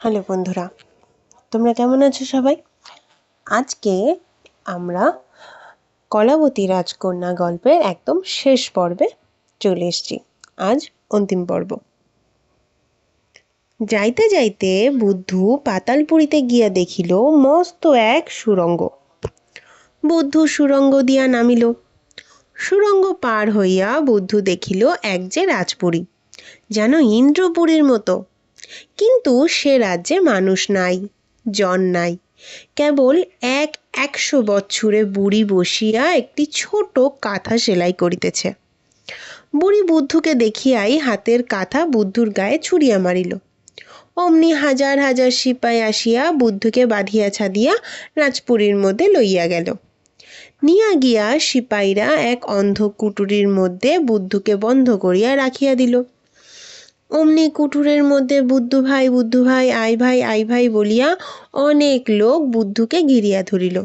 Hello বন্ধুরা, তোমরা কেমন আছো সবাই? আজকে আমরা কলাবতী রাজকন্যা গল্পের একদম শেষ পর্বে চলে এসেছি। আজ অন্তিম পর্ব। যাইতে যাইতে বুদ্ধু পাতালপুরীতে গিয়া দেখিল মস্ত এক সুড়ঙ্গ। বুদ্ধু সুড়ঙ্গ দিয়া নামিল। সুড়ঙ্গ পার হইয়া বুদ্ধু দেখিল এক যে রাজপুরী, যেন ইন্দ্রপুরীর মতো। কিন্তু সে রাজ্যে মানুষ নাই, জন নাই, কেবল 100 বৎসরে বুড়ি বসিয়া একটি ছোট কাঁথা সেলাই করিতেছে। বুড়ি বুদ্ধুকে দেখিয়াই হাতের কাঁথা বুদ্ধুর গায়ে ছুড়িয়া মারিল। অমনি হাজার হাজার সিপাই আসিয়া বুদ্ধুকে বাঁধিয়া ছাদিয়া রাজপুরীর মধ্যে লইয়া গেল। নিয়া গিয়া সিপাইরা এক অন্ধ কুটুরির মধ্যে বুদ্ধুকে বন্ধ করিয়া রাখিয়া দিল। অমনি কুঠুরের মধ্যে বুদ্ধু ভাই আই ভাই বলিয়া অনেক লোক বুদ্ধুকে ঘিরিয়া ধরিল।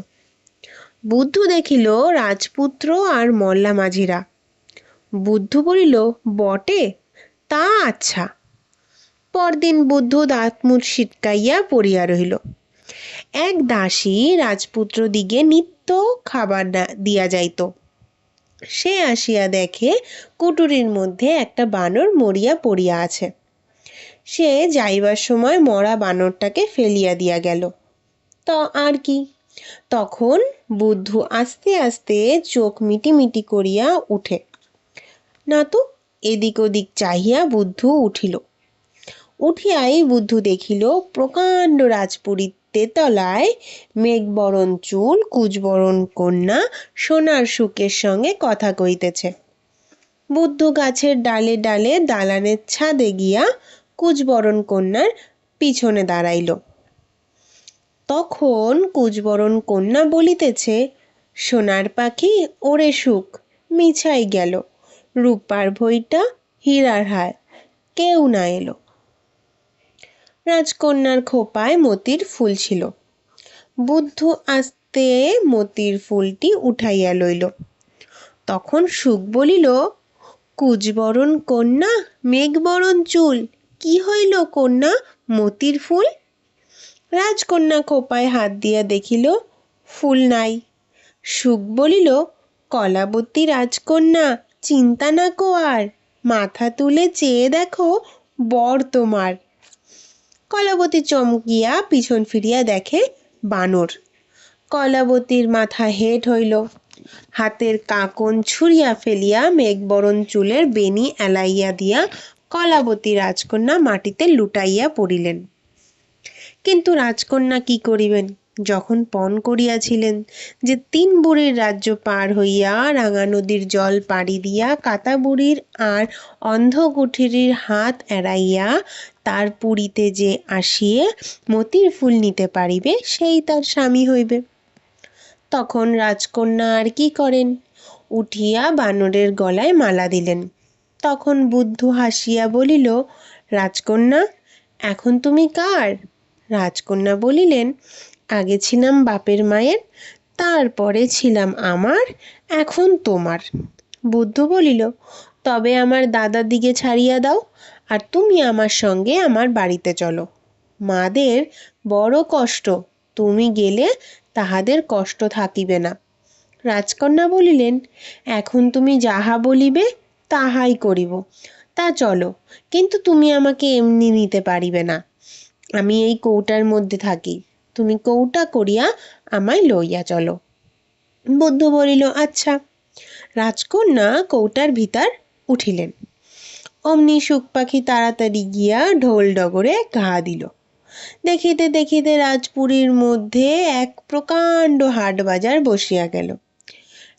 বুদ্ধু দেখিল রাজপুত্র আর মল্লা মাঝিরা। বুদ্ধু বলিল, বটে, তা আচ্ছা। পরদিন বুদ্ধু দাঁত মুখ সিটকাইয়া পড়িয়া রহিল। এক দাসী রাজপুত্র দিগে নিত্য খাবার দিয়া যাইত। সে আসিয়া দেখে কুটুরির মধ্যে একটা বানর মরিয়া পড়িয়া আছে। সে যাইবার সময় মরা বানরটাকে ফেলিয়া দিয়া গেল। তো আর কি, তখন বুদ্ধু আস্তে আস্তে চোখ মিটি করিয়া উঠে না তো এদিক ওদিক চাহিয়া বুদ্ধু উঠিল। উঠিয়াই বুদ্ধু দেখিল প্রকাণ্ড রাজপুরীর তেতলায় মেঘবরণ চুল কুচবরণ কন্যা সোনার সুকের সঙ্গে কথা কইতেছে। বুদ্ধু গাছের ডালে ডালে দালানের ছাদে গিয়া কুচবরণ কন্যার পিছনে দাঁড়াইল। তখন কুচবরণ কন্যা বলিতেছে, সোনার পাখি ওরে সুখ মিছাই গেল, রূপার ভইটা হীরার হার, কেউ না এলো। রাজকন্যার খোপায় মতির ফুল ছিল। বুদ্ধু আস্তে মতির ফুলটি উঠাইয়া লইল। তখন সুখ বলিল, কুচবরণ কন্যা মেঘবরণ চুল, কি হইল কন্যা মতির ফুল? রাজকন্যা খোপায় হাত দিয়া দেখিল ফুল নাই। সুখ বলিল, কলাবতী রাজকন্যা চিন্তা না কো আর, মাথা তুলে চেয়ে দেখো বর তোমার। কলাবতী চমকিয়া পিছন ফিরিয়া দেখে বানর। কলাবতীর মাথা হেঁট হইল। হাতের কাকন ছুঁড়িয়া ফেলিয়া মেঘবরণ চুলের বেনি এলাইয়া দিয়া কলাবতী রাজকন্যা মাটিতে লুটাইয়া পড়িলেন। কিন্তু রাজকন্যা কি করিবেন, যখন পণ করিয়াছিলেন যে 3 বুড়ির রাজ্য পার হইয়া রাঙা নদীর জল পাড়ি দিয়া কাতা বুড়ির আর অন্ধ কুঠিরির হাত এড়াইয়া তার পুরীতে যে আসিয়ে মতির ফুল নিতে পারিবে সেই তার স্বামী হইবে। তখন রাজকন্যা আর কি করেন, উঠিয়া বানরের গলায় মালা দিলেন। তখন বুদ্ধু হাসিয়া বলিল, রাজকন্যা এখন তুমি কার? রাজকন্যা বলিলেন, আগে ছিলাম বাপের মায়ের, তারপরে ছিলাম আমার, এখন তোমার। বুদ্ধু বলিল, তবে আমার দাদার দিকে ছাড়িয়া দাও, আর তুমি আমার সঙ্গে আমার বাড়িতে চলো। মাদের বড় কষ্ট, তুমি গেলে তাহাদের কষ্ট থাকিবে না। রাজকন্যা বলিলেন, এখন তুমি যাহা বলিবে তাহাই করিব, তা চলো, কিন্তু তুমি আমাকে এমনি নিতে পারিবে না। আমি এই কৌটার মধ্যে থাকি, তুমি কৌটা করিয়া আমায় লইয়া চলো। বুদ্ধ বলিল, আচ্ছা। রাজকন্যা কৌটার ভিতর উঠিলেন। অমনি সুখ পাখি তাড়াতাড়ি গিয়া ঢোল ডগরে ঘা দিল। দেখিতে দেখিতে রাজপুরীর মধ্যে এক প্রকাণ্ড হাট বাজার বসিয়া গেল।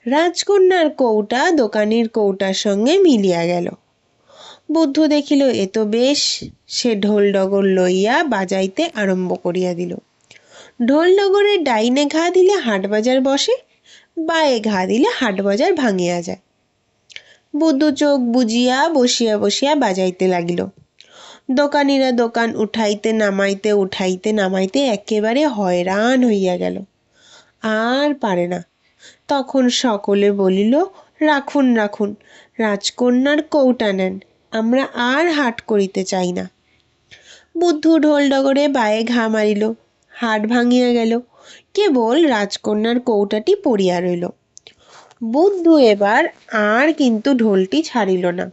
রাজকন্যার কৌটা দোকানির কৌটার সঙ্গে মিলিয়া গেল। বুদ্ধু দেখিল এ তো বেশ, সে ঢোল ডগর লইয়া বাজাইতে আরম্ভ করিয়া দিল। ঢোল ডগরের ডাইনে ঘা দিলে হাট বাজার বসে, বায়ে ঘা দিলে হাট বাজার ভাঙিয়া যায়। বুদ্ধু চোখ বুজিয়া বসিয়া বসিয়া বাজাইতে লাগিল। দোকানিরা দোকান উঠাইতে নামাইতে একেবারে হয়রান হইয়া গেল, আর পারে না। তখন সকলে বলিল, রাখুন রাখুন, রাজকন্যার কৌটা নেন, আমরা আর হাট করিতে চাই না। বুদ্ধু ঢোল ডগরে বায়ে ঘা মারিল, হাট ভাঙিয়া গেল, কেবল রাজকন্যার কৌটাটি পড়িয়া রইল। বুদ্ধু এবার আর কিন্তু ঢোলটি ছাড়িল না।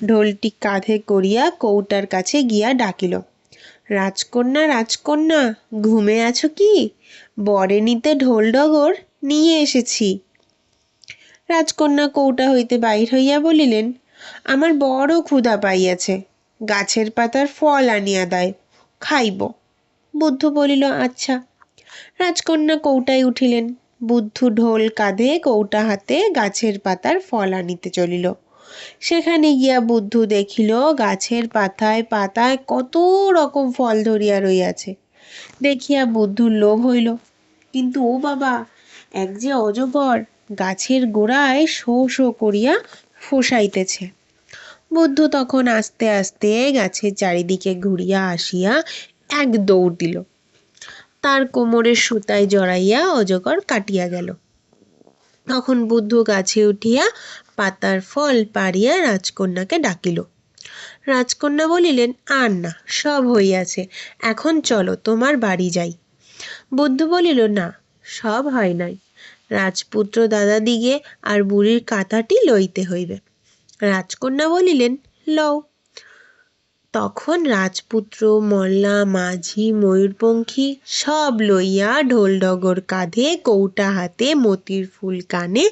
ঢোলটি কাঁধে করিয়া কৌটার কাছে গিয়া ডাকিল, রাজকন্যা, রাজকন্যা, ঘুমে আছো কি? বরে নিতে ঢোল ডগর নিয়ে এসেছি। রাজকন্যা কৌটা হইতে বাহির হইয়া বলিলেন, আমার বড় ক্ষুধা পাইয়াছে, গাছের পাতার ফল আনিয়া দাও, খাইব। বুদ্ধু বলিল, আচ্ছা। রাজকন্যা কৌটায় উঠিলেন। বুদ্ধু ঢোল কাঁধে কৌটা হাতে গাছের পাতার ফল আনিতে চলিল। সেখানে গিয়া বুদ্ধু দেখিল গাছের পাতায় পাতায় কত রকম ফল ধরিয়া রইয়াছে। দেখিয়া বুদ্ধুর লোভ হইল, কিন্তু ও বাবা, এক যে অজগর গাছের গোড়ায় শো শো করিয়া ফোসাইতেছে। বুদ্ধু তখন আস্তে আস্তে গাছের চারিদিকে ঘুরিয়া আসিয়া এক দৌড় দিল। তার কোমরের সুতায় জড়াইয়া অজগর কাটিয়া গেল। তখন বুদ্ধু গাছে উঠিয়া পাতার ফল পাড়িয়া রাজকন্যাকে ডাকিল। রাজকন্যা বলিলেন, আর না, সব হইয়াছে, এখন চলো তোমার বাড়ি যাই। বুদ্ধু বলিল, না, সব হয় নাই, রাজপুত্র দাদাদিগে আর বুড়ির কাঁথাটি লইতে হইবে। রাজকন্যা বলিলেন, লও। তখন রাজপুত্র, মল্লা, মাঝি, ময়ূরপঙ্খী সব লইয়া ঢোল ডগর কাঁধে, কৌটা হাতে, মতির ফুল কানে,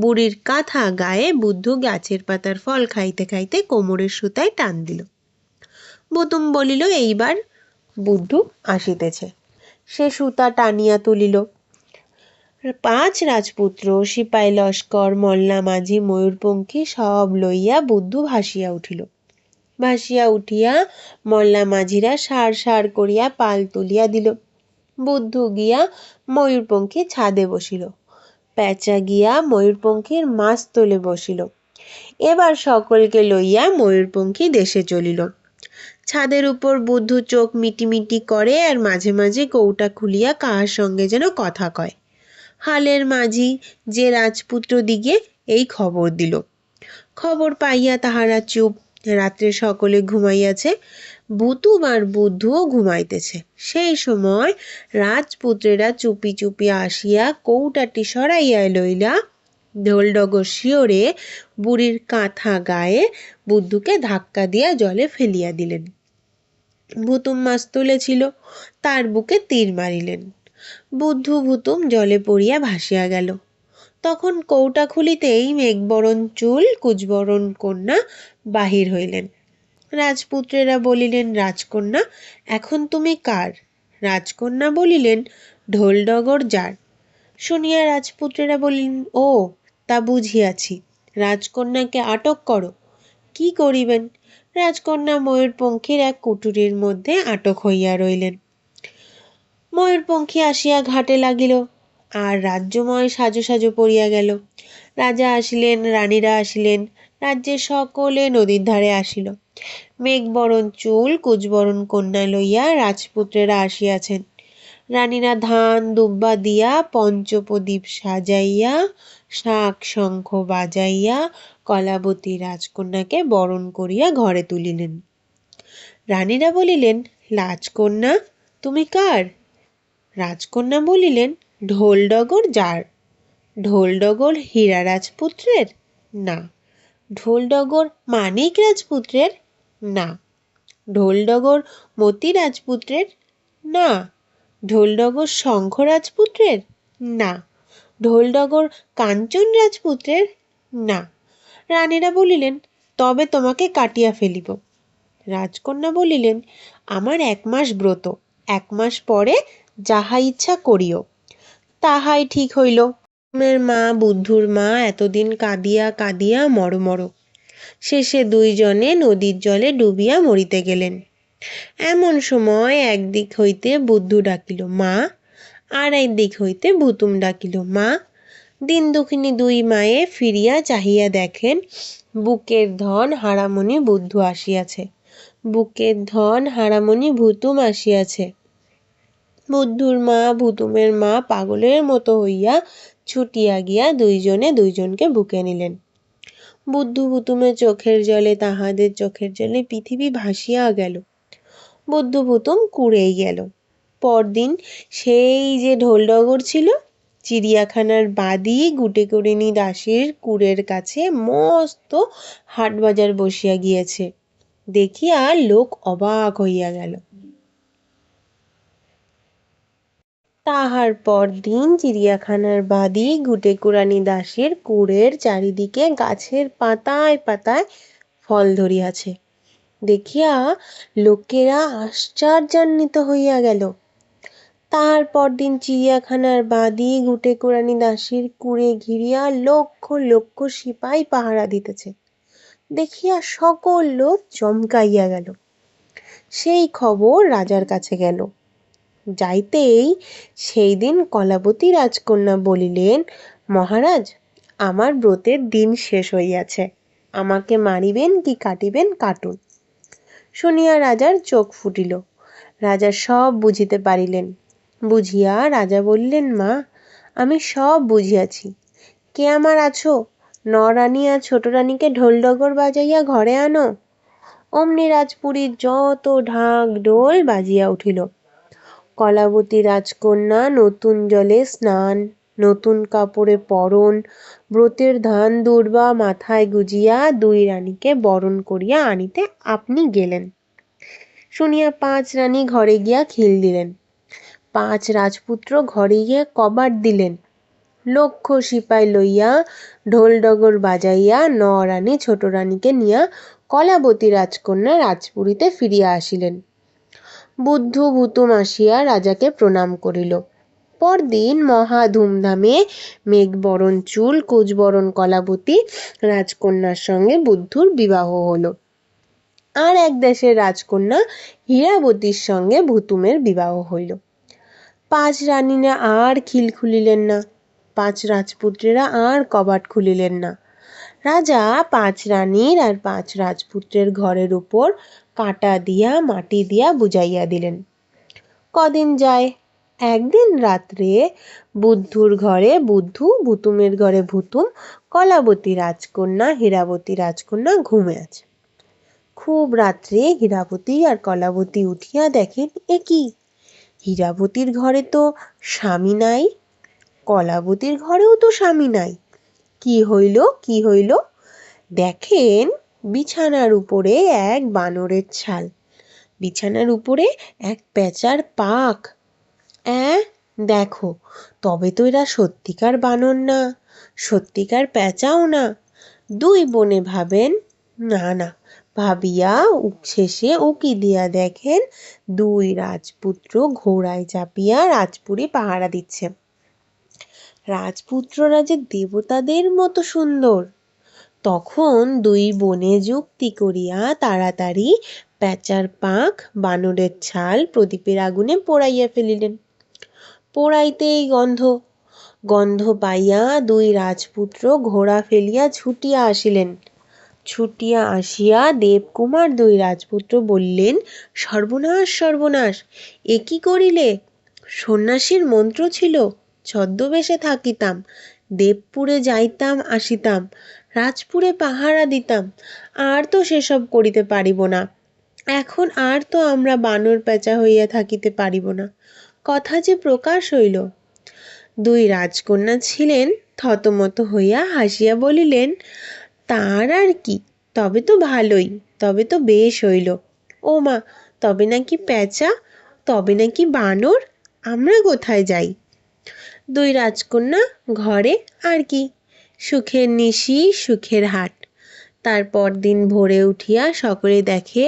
বুড়ির কাঁথা গায়ে বুদ্ধু গাছের পাতার ফল খাইতে খাইতে কোমরের সুতায় টান দিল। বুতুম বলিল, এইবার বুদ্ধু আসিতেছে। সে সুতা টানিয়া তুলিল। 5 রাজপুত্র, সিপাই লস্কর, মল্লা, মাঝি, ময়ূরপঙ্খী সব লইয়া বুদ্ধু ভাসিয়া উঠিল। ভাসিয়া উঠিয়া মল্লা মাঝিরা সার সার করিয়া পাল তুলিয়া দিল। বুদ্ধু গিয়া ময়ূরপঙ্খী ছাদে বসিল। প্যাঁচা গিয়া ময়ূরপঙ্খীর মাস্তলে বসিল। এবার সকলকে লইয়া ময়ূরপঙ্খী দেশে চলিল। ছাদের উপর বুদ্ধু চোখ মিটিমিটি করে আর মাঝে মাঝে কৌটা খুলিয়া কাহার সঙ্গে যেন কথা কয়। হালের মাঝি যে রাজপুত্র দিগে এই খবর দিল। খবর পাইয়া তাহারা চুপ। রাত্রে সকলে ঘুমাইয়াছে, বুতুম আর বুদ্ধুও ঘুমাইতেছে। সেই সময় রাজপুত্রেরা চুপি চুপি আসিয়া কৌটাটি সরাইয়া লইলা ঢোল ডগর শিওরে বুড়ির কাঁথা গায়ে বুদ্ধুকে ধাক্কা দিয়া জলে ফেলিয়া দিলেন। ভুতুম মাছ তুলেছিল, তার বুকে তীর মারিলেন। বুদ্ধু ভুতুম জলে পড়িয়া ভাসিয়া গেল। তখন কৌটা খুলিতেই মেঘবরণ চুল কুচবরণ কন্যা বাহির হইলেন। রাজপুত্রেরা বলিলেন, রাজকন্যা, এখন তুমি কার? রাজকন্যা বলিলেন, ঢোল ডগর যার। শুনিয়া রাজপুত্রেরা বলিলেন, ও, তা বুঝিয়াছি, রাজকন্যাকে আটক করো। কি করিবেন? রাজকন্যা ময়ূরপঙ্খীর এক কুটুরির মধ্যে আটক হইয়া রইলেন। ময়ূরপঙ্খী আসিয়া ঘাটে লাগিল, আর রাজ্যময় সাজো সাজো পড়িয়া গেল। রাজা আসিলেন, রানীরা আসিলেন, রাজ্যের সকলে নদীর ধারে আসিল। মেঘবরণ চুল কুচবরণ কন্যা লইয়া রাজপুত্রেরা আসিয়াছেন। রানীরা ধান দুব্বা দিয়া পঞ্চপ্রদীপ সাজাইয়া শাঁখ শঙ্খ বাজাইয়া কলাবতী রাজকন্যাকে বরণ করিয়া ঘরে তুলিলেন। রানীরা বলিলেন, রাজকন্যা, তুমি কার? রাজকন্যা বলিলেন, ঢোল ডগর যার। ঢোল ডগর হীরা রাজপুত্রের? না। ঢোল ডগর মানিক রাজপুত্রের? না। ঢোল ডগর মতি রাজপুত্রের? না। ঢোল ডগর শঙ্খ রাজপুত্রের? না। ঢোল ডগর কাঞ্চন রাজপুত্রের? না। রানীরা বলিলেন, তবে তোমাকে কাটিয়া ফেলিব। রাজকন্যা বলিলেন, আমার 1 মাস ব্রত, 1 মাস পরে যাহা ইচ্ছা করিও। তাহাই ঠিক হইল। মের মা বুদ্ধুর মা এতদিন কাঁদিয়া কাঁদিয়া মর। শেষে 2 জনে নদীর জলে ডুবিয়া মরিতে গেলেন। এমন সময় একদিক হইতে বুদ্ধু ডাকিল, মা, আর একদিক হইতে ভুতুম ডাকিল, মা। দিন দুঃখিনী 2 মায়ে ফিরিয়া চাহিয়া দেখেন, বুকের ধন হারামণি বুদ্ধু আসিয়াছে, বুকের ধন হারামণি ভুতুম আসিয়াছে। বুদ্ধুর মা ভুতুমের মা পাগলের মতো হইয়া ছুটিয়া গিয়া 2 জনে 2 জনকে বুকে নিলেন। বুদ্ধু ভুতুমের চোখের জলে, তাহাদের চোখের জলে পৃথিবী ভাসিয়া গেল। বুদ্ধু ভুতুম কুড়েই গেল। পরদিন সেই যে ঢোলডগর ছিল, চিড়িয়াখানার বাদী গুটেকরিনী দাসের কুড়ের কাছে মস্ত হাট বাজার বসিয়া গিয়েছে দেখিয়া লোক অবাক হইয়া গেল। তাহার পরদিন চিড়িয়াখানার বাদী গুটেকুরানী দাসের কুড়ের চারিদিকে গাছের পাতায় পাতায় ফল ধরিয়াছে দেখিয়া লোকেরা আশ্চর্যান্বিত হইয়া গেল। তাহার পরদিন চিড়িয়াখানার বাদী গুটেকুরানী দাসের কুড়ে ঘিরিয়া লক্ষ লক্ষ সিপাই পাহারা দিতেছে দেখিয়া সকল লোক চমকাইয়া গেল। সেই খবর রাজার কাছে গেল। যাইতেই সেই দিন কলাবতী রাজকন্যা বলিলেন, মহারাজ, আমার ব্রতের দিন শেষ হইয়াছে, আমাকে মারিবেন কি কাটিবেন কাটুন। শুনিয়া রাজার চোখ ফুটিল। রাজা সব বুঝিতে পারিলেন। বুঝিয়া রাজা বললেন, মা, আমি সব বুঝিয়াছি। কে আমার আছো? নরানী আর ছোট রানীকে ঢোলডগর বাজাইয়া ঘরে আনো। অমনি রাজপুরীর যত ঢাক ঢোল বাজিয়া উঠিল। কলাবতী রাজকন্যা নতুন জলে স্নান, নতুন কাপড়ে পরন, ব্রতের ধান দুর্বা মাথায় গুজিয়া দুই রানীকে বরণ করিয়া আনিতে আপনি গেলেন। শুনিয়া 5 রানী ঘরে গিয়া খিল দিলেন। 5 রাজপুত্র ঘরে গিয়া কবাট দিলেন। লক্ষ সিপাই লইয়া ঢোলডগর বাজাইয়া রানী ছোট রানীকে নিয়া কলাবতী রাজকন্যা রাজপুরীতে ফিরিয়া আসিলেন। বুদ্ধু ভুতুম আসিয়া রাজাকে প্রণাম করিল। পরদিন মহা ধুমধামে মেঘবরণ চুল কুচবরণ কলাবতী রাজকন্যার সঙ্গে বুদ্ধুর বিবাহ হলো। আর এক দেশের রাজকন্যা হীরাবতীর সঙ্গে ভুতুমের বিবাহ হইল। 5 রানীরা আর খিল খুলিলেন না, 5 রাজপুত্রেরা আর কবাট খুলিলেন না। রাজা 5 রানীর আর 5 রাজপুত্রের ঘরের উপর কাঁটা দিয়া মাটি দিয়া বুঝাইয়া দিলেন। কদিন যায়, একদিন রাত্রে বুদ্ধুর ঘরে বুদ্ধু, ভুতুমের ঘরে ভুতুম, কলাবতী রাজকন্যা হীরাবতী রাজকন্যা ঘুমে আছে। খুব রাত্রে হীরাবতী আর কলাবতী উঠিয়া দেখেন, এ কি, হীরাবতীর ঘরে তো স্বামী নাই, কলাবতীর ঘরেও তো স্বামী নাই। কি হইল কি হইল? দেখেন বিছানার উপরে এক বানরের ছাল, বিছানার উপরে এক পেঁচার পাক। দেখো, তবে তো এরা সত্যিকার বানর না, সত্যিকার পেঁচাও না। দুই বোনে ভাবেন, না না, ভাবিয়া শেষে উকি দিয়া দেখেন 2 রাজপুত্র ঘোড়ায় চাপিয়া রাজপুরী পাহারা দিচ্ছে। রাজপুত্ররা যে দেবতাদের মতো সুন্দর। তখন 2 বোনে যুক্তি করিয়া তাড়াতাড়ি পেঁচার পাখ বানরের ছাল প্রদীপের আগুনে পোড়াইয়া ফেলিলেন। পোড়াইতেই গন্ধ পাইয়া 2 রাজপুত্র ঘোড়া ফেলিয়া ছুটিয়া আসিলেন। ছুটিয়া আসিয়া দেবকুমার 2 রাজপুত্র বললেন, সর্বনাশ সর্বনাশ, এ কি করিলে? সন্ন্যাসীর মন্ত্র ছিল, ছদ্মবেশে থাকিতাম, দেবপুরে যাইতাম আসিতাম, রাজপুরে পাহারা দিতাম, আর তো সেসব করিতে পারিব না। এখন আর তো আমরা বানর পেঁচা হইয়া থাকিতে পারিব না। কথা যে প্রকাশ হইল। 2 রাজকন্যা ছিলেন থতমত হইয়া হাসিয়া বলিলেন, তার আর কি, তবে তো ভালোই, তবে তো বেশ হইল। ও মা, তবে নাকি পেঁচা, তবে নাকি বানর, আমরা কোথায় যাই? 2 রাজকন্যা ঘরে, আর কি, সুখের নিশি সুখের হাট। তারপর দিন ভোরে উঠিয়া সকলে দেখে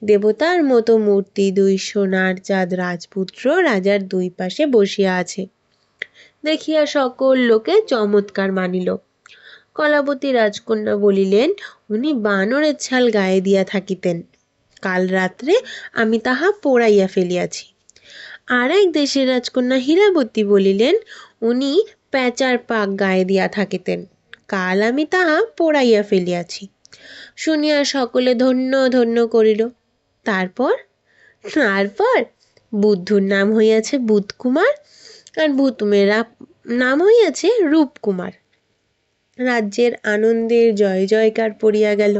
দেবতার মতো মূর্তি 2 সোনার চাঁদ রাজপুত্র রাজার 2 পাশে বসিয়া আছে। দেখিয়া সকল লোকে চমৎকার মানিল। কলাবতী রাজকন্যা বলিলেন, উনি বানরের ছাল গায়ে দিয়া থাকিতেন, কাল রাত্রে আমি তাহা পোড়াইয়া ফেলিয়াছি। আর এক দেশের রাজকন্যা হীরাবতী বলিলেন, উনি পেঁচার পাক গায়ে দিয়া থাকিতেন, কাল আমি তাহা পোড়াইয়া ফেলিয়াছি। শুনিয়া সকলে ধন্য ধন্য করিল। তারপর বুদ্ধুর নাম হইয়াছে বুধকুমার, আর ভুতুমের নাম হইয়াছে রূপকুমার। রাজ্যের আনন্দের জয় জয়কার পড়িয়া গেল।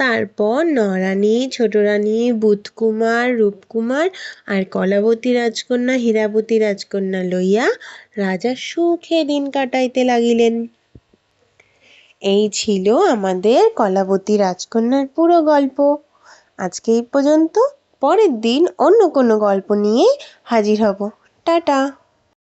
তারপর নরানী, ছোট রানী, বুধকুমার, রূপকুমার আর কলাবতী রাজকন্যা, হীরাবতী রাজকন্যা লইয়া রাজা সুখে দিন কাটাইতে লাগিলেন। এই ছিল আমাদের কলাবতী রাজকন্যার পুরো গল্প। আজকে এই পর্যন্ত। পরের দিন অন্য কোনো গল্প নিয়ে হাজির হব। টাটা।